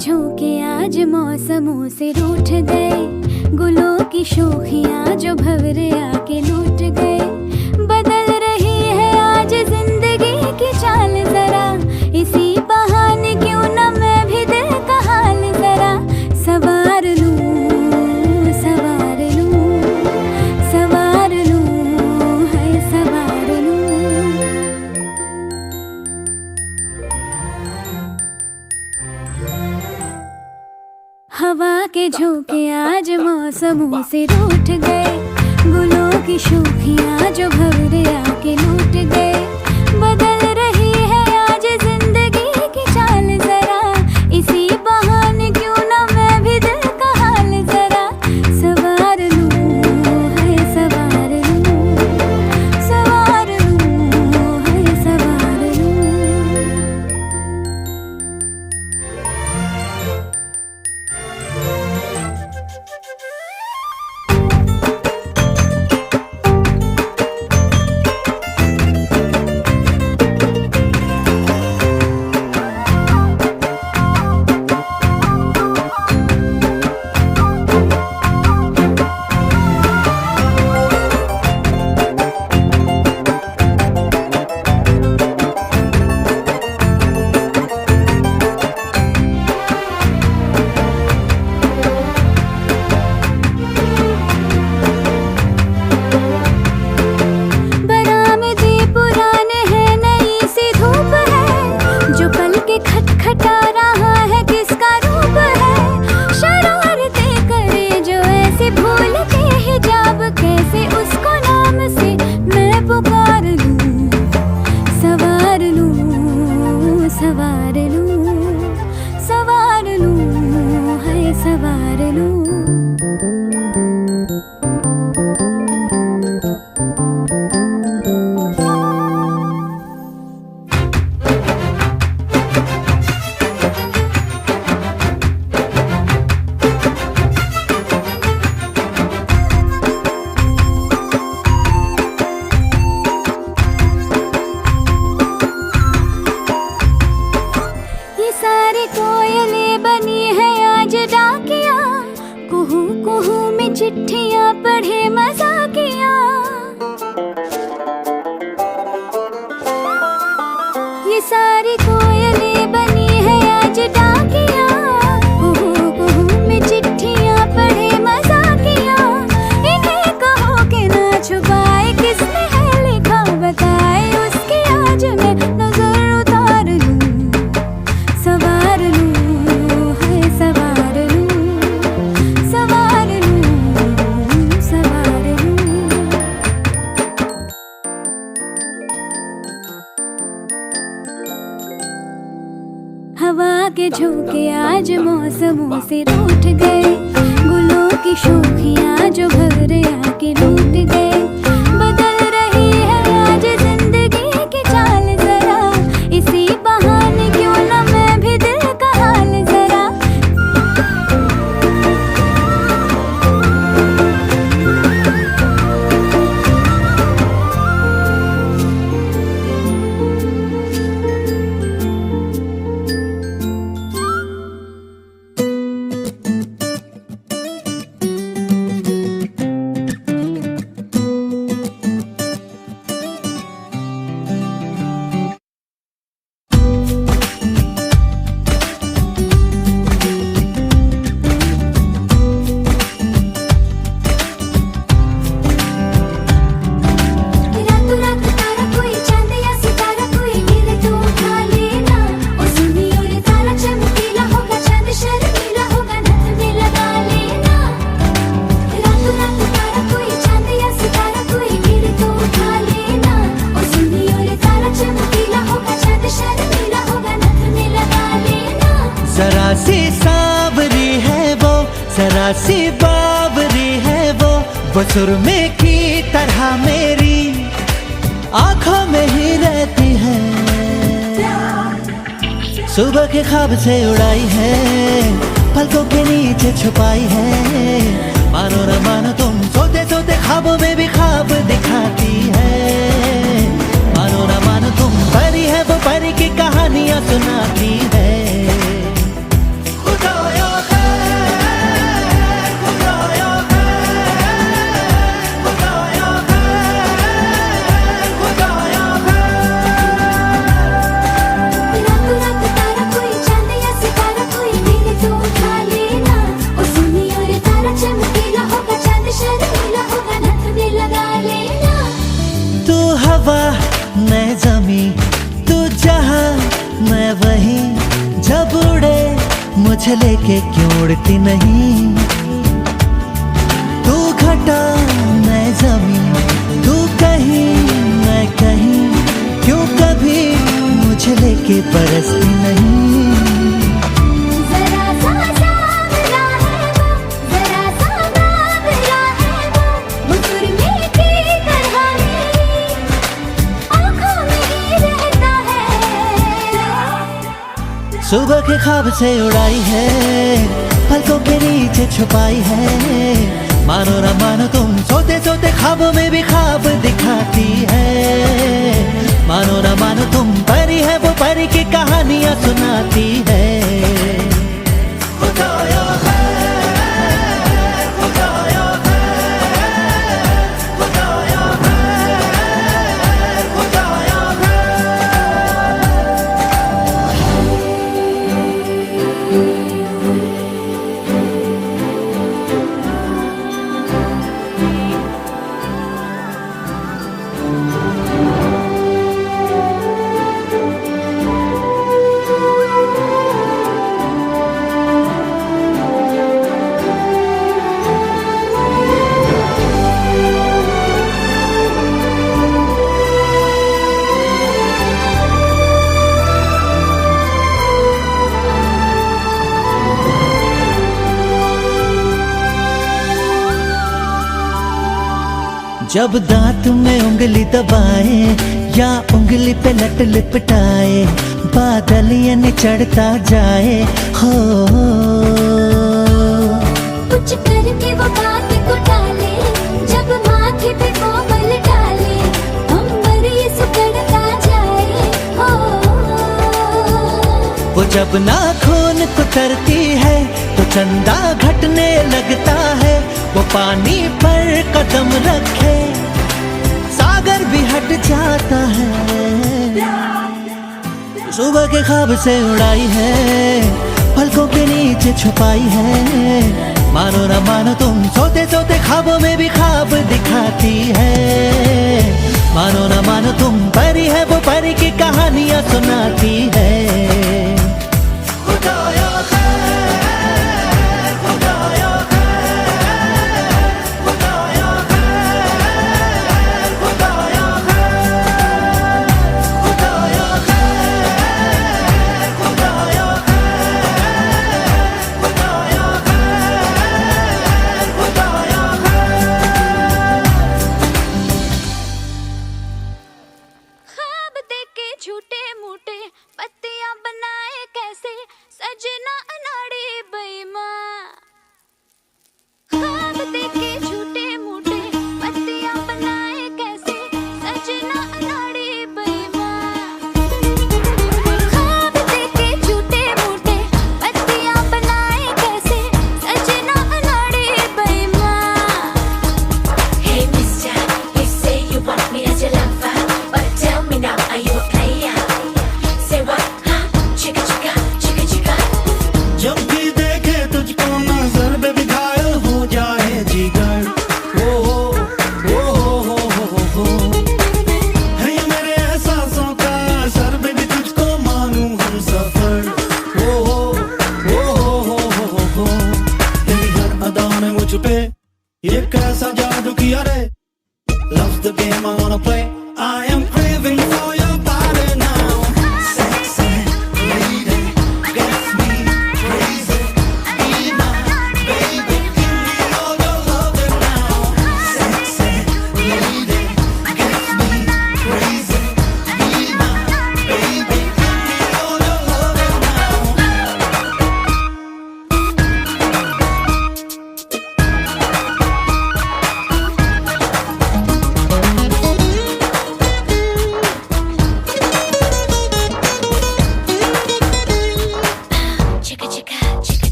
झोंके आज मौसमों से रूठ गए, गुलों की शोखियां जो भंवरे आके लूट गए। बदल रही है आज जिंदगी की चाल जरा, इसी बहाने क्यों न मैं भी दिल का हाल जरा सवार लूं, सवार लूं, सवार लूं, है सवार लूं। हवा के झोंके आज मौसमों से रूठ गए, गुलों की शोखियां जो भंवरे आके लूट गए। बदल रही है आज जिंदगी की चाल जरा, इसी बहाने क्यों न मैं भी दिल का हाल जरा सवार लूं, है सवार लूं, सवार लूं, है सवार लूं। खटखटा रहा है किसका रूप है, शरारतें करे जो ऐसे भूल के हिजाब, कैसे उसको नाम से मैं पुकार लूं। सवार लूं, सवार लूं, सवार लूं, है सवार लूं। सारी कोयलें बनी है आज डाकिया, कुहू कुहू में चिट्ठियां पढ़े मजाकिया। ये सारी कोयलें बनी है आज डाकिया, कुहू कुहू में चिट्ठियां पढ़े मजाकिया। इन्हें कहो कि ना छुपाए किसने है लिखा, बताए उसकी आज मैं नजर उतार लूं। सवार लूं, है सवार लूं, सवार लूं, सवार लूं। हवा के झोंके आज मौसमों से रूठ गए, गुलों की शोखियां जो भंवरे आके लूट गए। बदल रही है आज जिंदगी की चाल जरा, इसी बहाने क्यों न मैं भी दिल का हाल जरा जरा सी सावरी है वो, जरा सी बावरी वो सुरमे की तरह मेरी आंखों में ही रहती है, सुबह के ख्वाब से उड़ाई है, पलकों के नीचे छुपाई है। मानो न मानो तुम सोते सोते ख्वाबों में भी ख्वाब दिखाती है। मानो न मानो तुम परी है, वो परी की कहानियां सुनाती है। मैं ज़मीं, तू जहां, मैं वहीं, जब उड़े मुझे लेके क्यों उड़ती नहीं। तू घटा मैं ज़मीं, तू कहीं मैं कहीं, क्यों कभी मुझे लेके बरसती नहीं। सुबह के ख्वाब से उड़ाई है, पलकों के नीचे छुपाई है। मानो न मानो तुम सोते सोते ख्वाबों में भी ख्वाब दिखाती है। मानो न मानो तुम परी है, वो परी की कहानियां सुनाती है। जब दांत में उंगली दबाए या उंगली पे लट लिपटाए, बादल ये न चढ़ता जाए हो। कुछ करके वो बात को टाले, जब माथे पे कोमल डाले, अंबर ये सुकड़ता जाए हो। वो जब नाखून कुतरती है तो चंदा घटने लगता है। वो पानी पर कदम रखे सागर भी हट जाता है। सुबह के ख्वाब से उड़ाई है, पलकों के नीचे छुपाई है। मानो न मानो तुम सोते सोते ख्वाबों में भी ख्वाब दिखाती है। मानो न मानो तुम परी है, वो परी की कहानियां सुनाती है। झूठे मूठे पत्तियां बनाए कैसे सजना अनाड़ी बेईमान। ख्वाब देखे झूठे मूठे पत्तियां बनाए कैसे सजना अनाड़ी बेईमान। ख्वाब देखे झूठे मूठे पत्तियां बनाए कैसे सजना अनाड़ी बेईमान। Hey mister, you say you want me as your lover, but tell me now, are you a player? Say what? Huh? Chicka chicka, chicka chicka. जब भी देखे तुझको नजर बेबी घायल हो जाए जिगर। हो है ये मेरे एहसासों का असर बेबी, तुझको मानूं हम सफर। हो तेरी हर अदा ने मुझ पे ये कैसा जादू किया रे। Love's the game I wanna play. I am craving for your body now. Sexy lady, gets me crazy. Be my baby, give me all your loving now.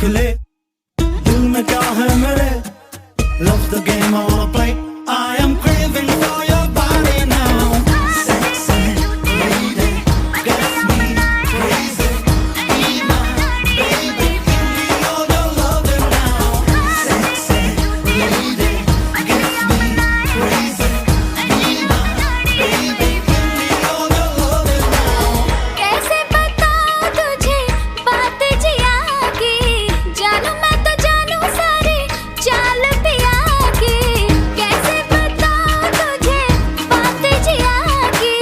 खिले, दिल में क्या है मेरे, love the game I wanna play, I am craving for your body now. Sexy lady, gets me crazy, be my baby, give me all your loving now. Sexy lady, gets me crazy, be my baby, give me all your loving now. कैसे बताऊं तुझे बात जिया की, जानू मैं तो जानू सारी चाल पिया की। कैसे बताऊं तुझे बात जिया की,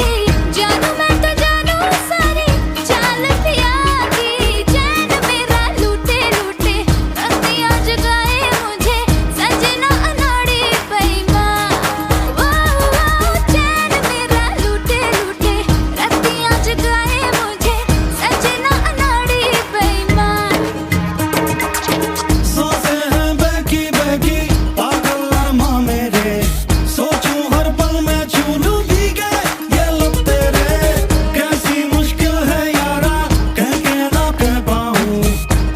जानू मैं तो जानू सारी चाल पिया की। चैन मेरा लूटे लूटे रतियां जगाए मुझे, सजना अनाड़ी बेईमान। चैन मेरा लूटे लूटे रतियां जगाए मुझे, सजना अनाड़ी बेईमान। सांसें हैं बहकी बहकी, पागल अरमां मेरे, सोचूं हर पल मैं छू लूं भीगे ये लब तेरे। कैसी मुश्किल है यारा, कह के ना कह पाऊं,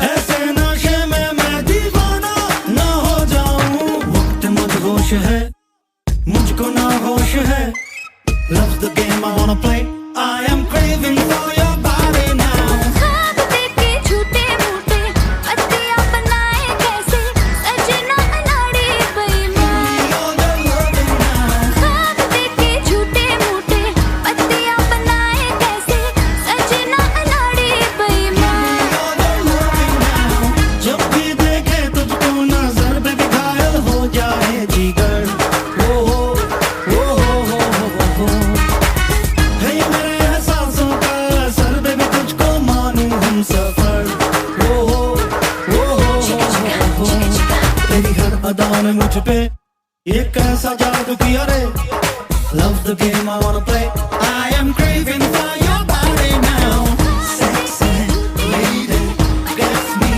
ऐसे नशे में मैं दीवाना ना हो जाऊं। वक्त मदहोश है, मुझको ना होश है, love the game I wanna play, I am craving for your body now. ख्वाब देखे झूठे मूठे पत्तियां बनाए कैसे, सजना अनाड़ी बेईमान। All your loving now. ख्वाब देखे झूठे मूठे पत्तियां बनाए कैसे, सजना अनाड़ी बेईमान। जब भी देखे तुझको नजर पे भी घायल हो जाए जिगर, ओ हो ओ हो है ये मेरे एहसासों का असर, बेबी तुझको मानूं हम सफर, ओ हो तेरी हर अदा ने मुझ पे ये कैसा जादू किया रे, love the game I wanna play, I am craving for your body now. Sexy lady, gets me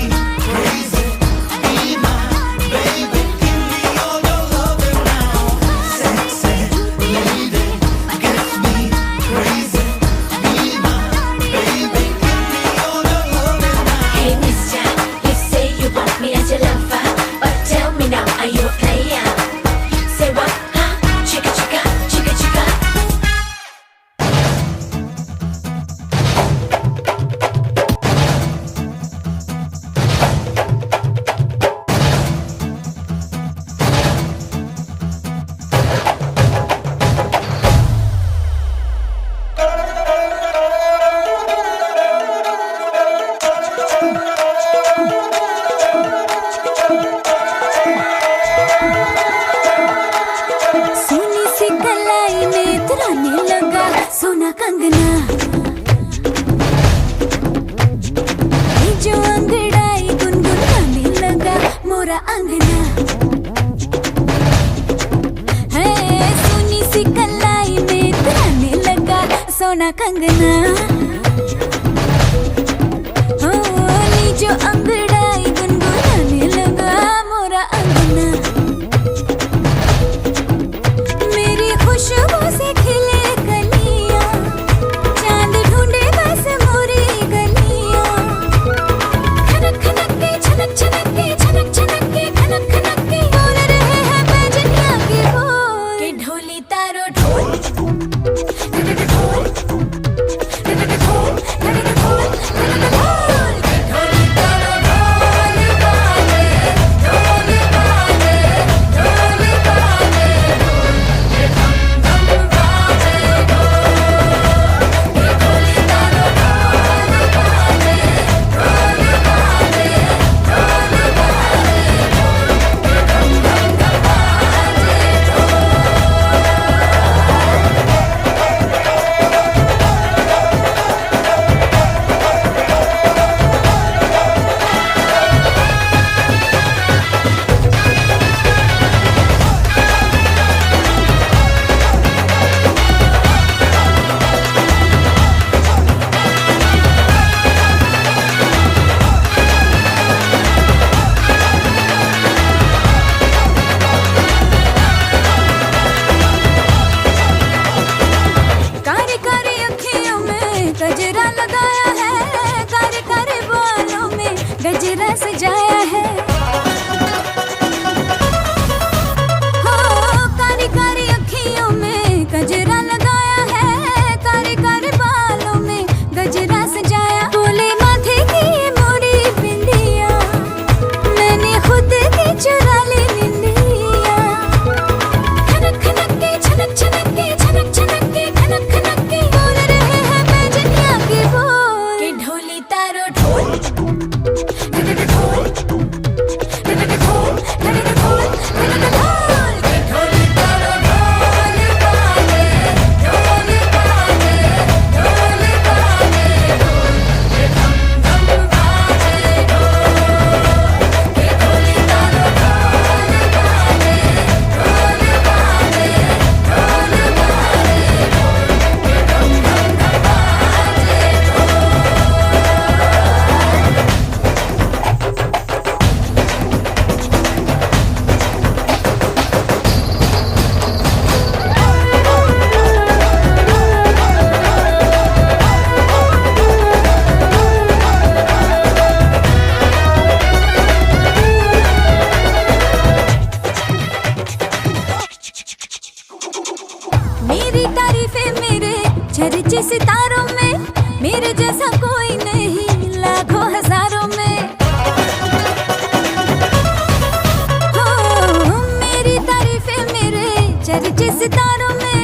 crazy, be my baby, give me all your loving now. Sexy lady, gets me crazy, be my baby, give me all your loving now. Hey mister, you say you want me as your lover, but tell me now, are you a player? Say what, huh? Chicka chicka, chicka chicka. Soni सी कलाई में तुराने लगा सोना कंगना, ये जो अंगड़ाई गुनगुनाने लगा मोरा अंगना। है सोनी सी कलाई में तुराने लगा सोना कंगना, हो ये जो अंगड़ाई गुनगुनाने लगा मोरा अंगना। मेरी खुशबू से खिले कलियां, चांद ढूंढे बस मोरी गलियां। खनक खनक के छनक छनक के छनक छनक के खनक खनक के बोल रहे हैं पैजनिया के बोल, के ढोली तारो ढोल ढोल गजरा सजाया है। हो कारी कारी अखियों में गजरा लगाया है, कारी कारी बालों में गजरा सजाया। बोले माथे की ये मोरी बिंदिया, मैंने खुद की चुरा ली निंदिया। खनक खनक के छनक छनक के छनक छनक के खनक खनक के बोल रहे हैं पैजनिया के बोल के ढोली तारो ढोल मेरी तारीफें मेरे चर्चे सितारों में, मेरे जैसा कोई नहीं लाखों हजारों में। हो मेरी तारीफें मेरे चर्चे सितारों में,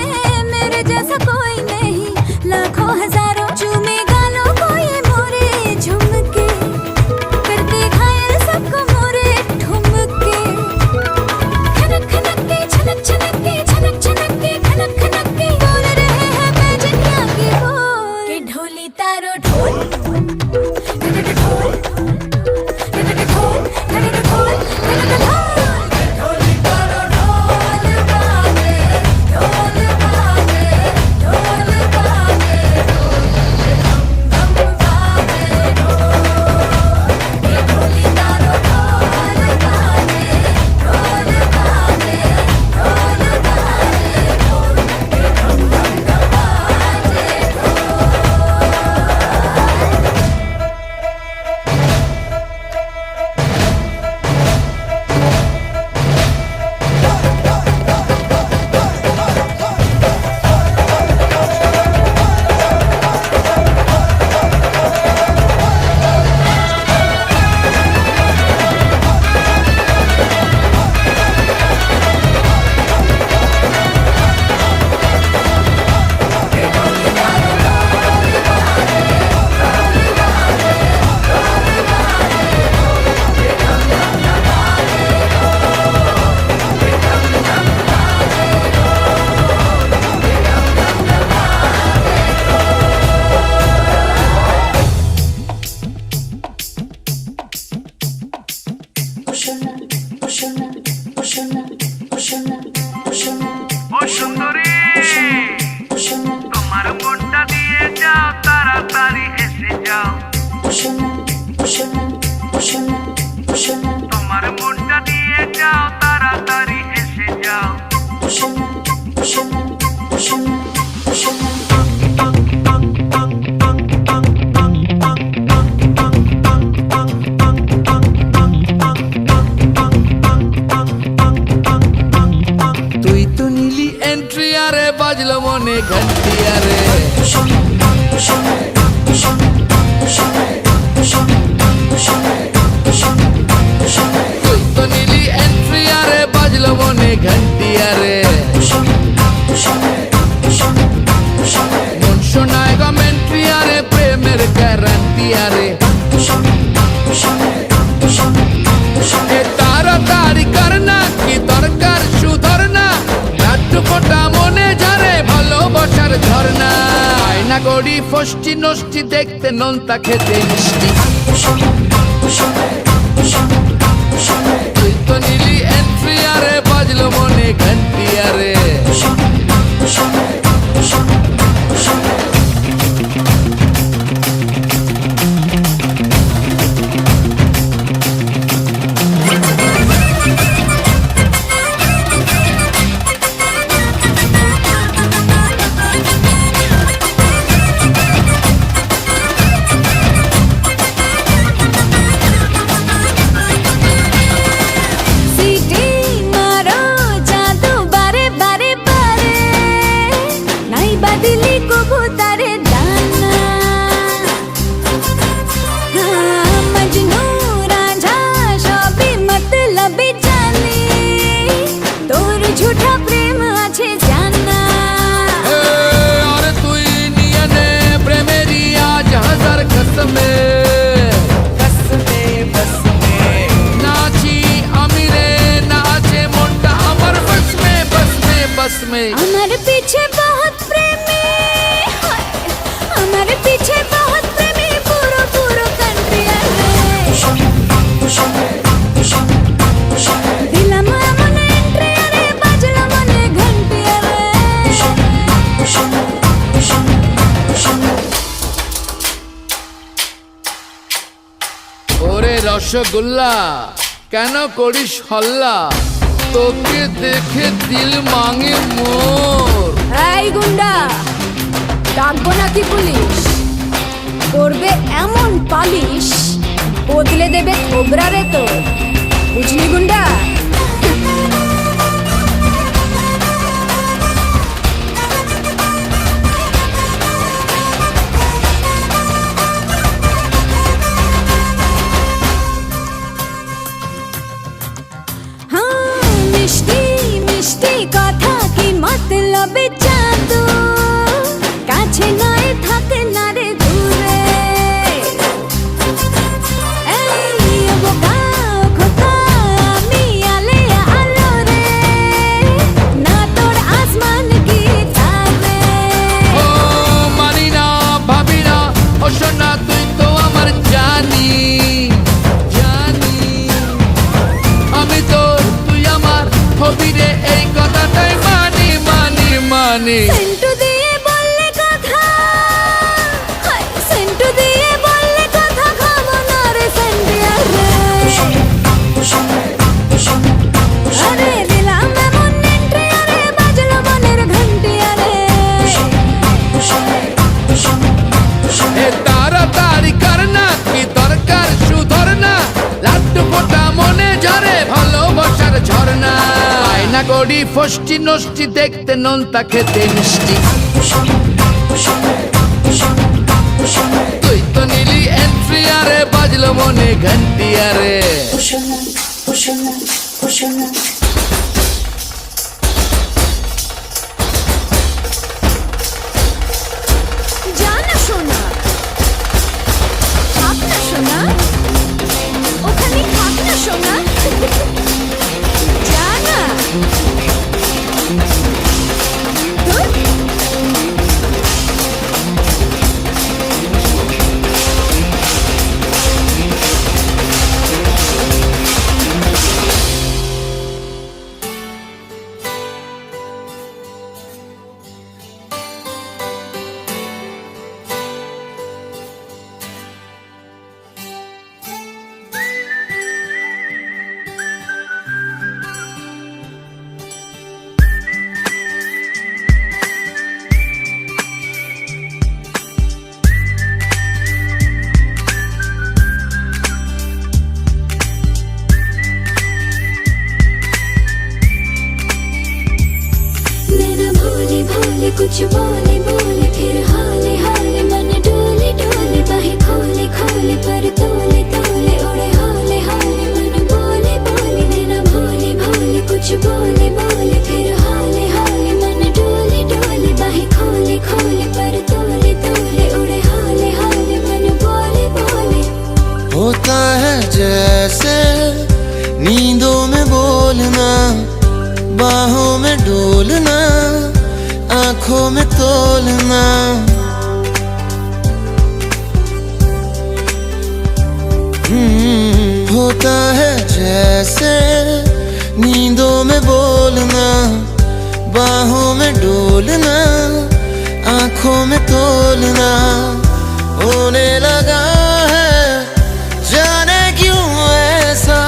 मेरे जैसा कोई नहीं लाखों हजारों। चूमे गालों को ये मोरे झुमके, करते घायल सबको मोरे ठुमके। खनक खनक के छनक छनक के छनक छनक के खनक खनक के बोल रहे हैं पैजनिया के बोल के ढोली तारो ढोल ও সুন্দরী, তোমার মনটা দিয়ে যাও, তাড়াতাড়ি এসে যাও। তোমার মনটা দিয়ে যাও, তাড়াতাড়ি এসে যাও। তুই তো নীলি এন্ট্রি আরে বাজলো মনে ঘন্টি আরে। তুই তো নীলি এন্ট্রি আরে বাজলো মনে ঘন্টি আরে। মন শোনায় কমেন্ট্রি আরে, প্রেমের গ্যারান্টি আরে। এ তাড়াতাড়ি কর না, কি দরকার সুধর না, লাড্ডু ফোটা মনে ঝরে ভালোবাসার ঝর্ণা। আয়না গড়ি ফষ্টি নষ্টি দেখতে, নোনতা খেতে মিষ্টি। তুই তো নীলি এন্ট্রি আরে বাজলো মনে ঘন্টি আরে। রসগোল্লা কেন করিস হল্লা তোকে দেখে দিল মাঙে মোর এই গুন্ডা, ডাকবো নাকি পুলিশ? করবে এমন পালিশ, বদলে দেবে খোবরা রে তো, বুঝলি গুন্ডা? মিষ্টি মিষ্টি কথা কি মতলব জাদু, কাছে নয় থাকে না রে দূরে। এই বোকা খোকা আমি আলে আলো রে, না তোর আসমান কি তারে। ও মানি না ভাবি না ও সোনা তুই তো আমার জানি জানি আমি তোর তুই আমার হবি রে এই কথাটাই মানি মানি মানি সেন্টু দিয়ে বললে কথা, হায়, সেন্টু দিয়ে বললে কথা খাবো না রে সেন্টিয়া রে। আরে দিলাম এমন এন্ট্রি আরে বাজলো মনের ঘন্টি আরে। এ তাড়াতাড়ি কর না কি দরকার সুধর না লাড্ডু ফোটা মনে ঝরে ভালোবাসার ঝরনা আয়না গড়ি ফষ্টি নষ্টি দেখতে নোনতা খেতে মিষ্টি তুই তো নিলি এন্ট্রি আরে বাজলো মনে ঘন্টি আরে জানা শোনা, থাক না শোনা, ওখানে থাক না শোনা, জানা कुछ बोले बोले फिर हाले हाले मन डोले डोले बाहें खोले खोले पर तोले तोले उड़े हाले हाले मन बोले बोले नैना भोले भोले कुछ बोले बोले फिर हाले हाले मन डोले डोले बाहें खोले खोले पर तोले तोले उड़े हाले हाले मन बोले बोले। होता है जैसे नींदों में बोलना, बाहों में डोलना, आँखों में तोलना। होता है जैसे नींदों में बोलना, बाहों में डोलना, आँखों में तोलना। होने लगा है जाने क्यों ऐसा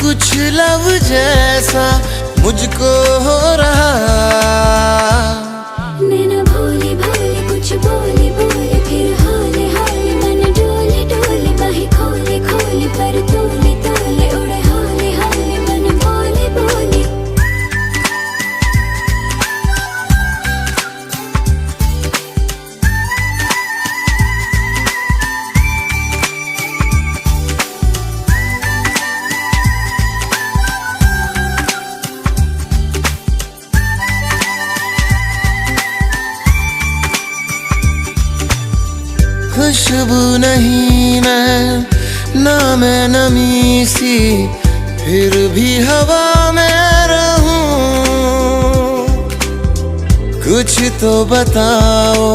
कुछ लव जैसा मुझको हो रहा। नैना भोले भोले कुछ बोले बोले फिर हाले हाले मन डोले डोले बाहें खोले खोले पर तोले तोले उड़े हाले हाले मन बोले बोले। खुशबू नहीं मैं ना मैं नमी सी फिर भी हवा में रहूं। कुछ तो बताओ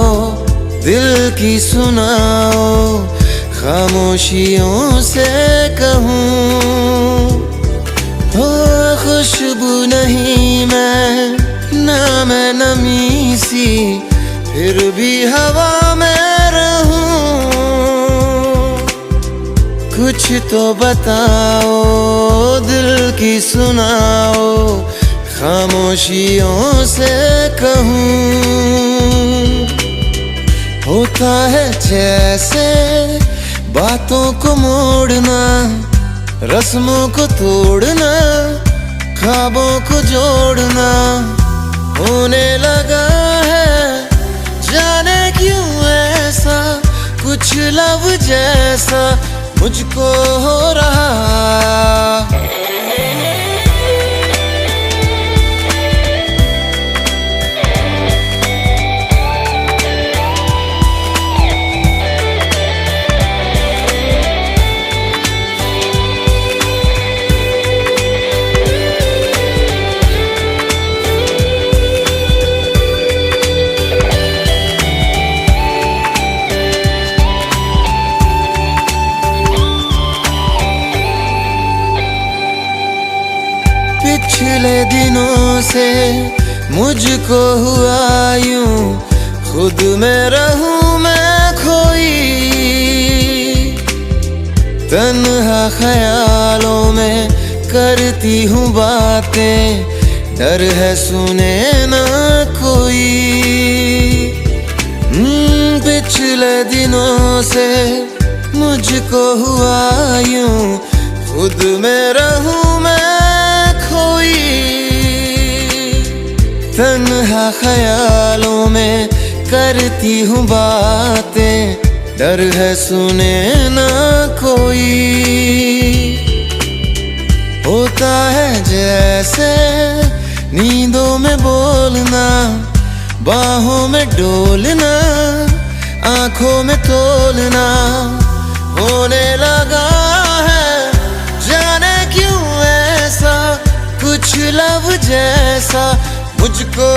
दिल की सुनाओ खामोशियों से कहूं। हो खुशबू नहीं मैं ना मैं नमी सी फिर भी हवा में रहूं। कुछ तो बताओ, दिल की सुनाओ, खामोशियों से कहूँ। होता है जैसे बातों को मोड़ना, रस्मों को तोड़ना, ख्वाबों को जोड़ना होने लगा है। जाने क्यों ऐसा कुछ लव जैसा मुझको हो रहा। पिछले दिनों से मुझको हुआ यूं, खुद में रहूं मैं खोई। तन्हा ख्यालों में करती हूँ बातें, डर है सुने ना कोई। पिछले दिनों से मुझको हुआ यूं, खुद में रहूं मैं खोई। तन्हा ख्यालों में करती हूँ बातें, डर है सुने ना कोई। होता है जैसे नींदों में बोलना, बाहों में डोलना, आंखों में तोलना होने लगा है। जाने क्यों ऐसा कुछ लव जैसा मुझको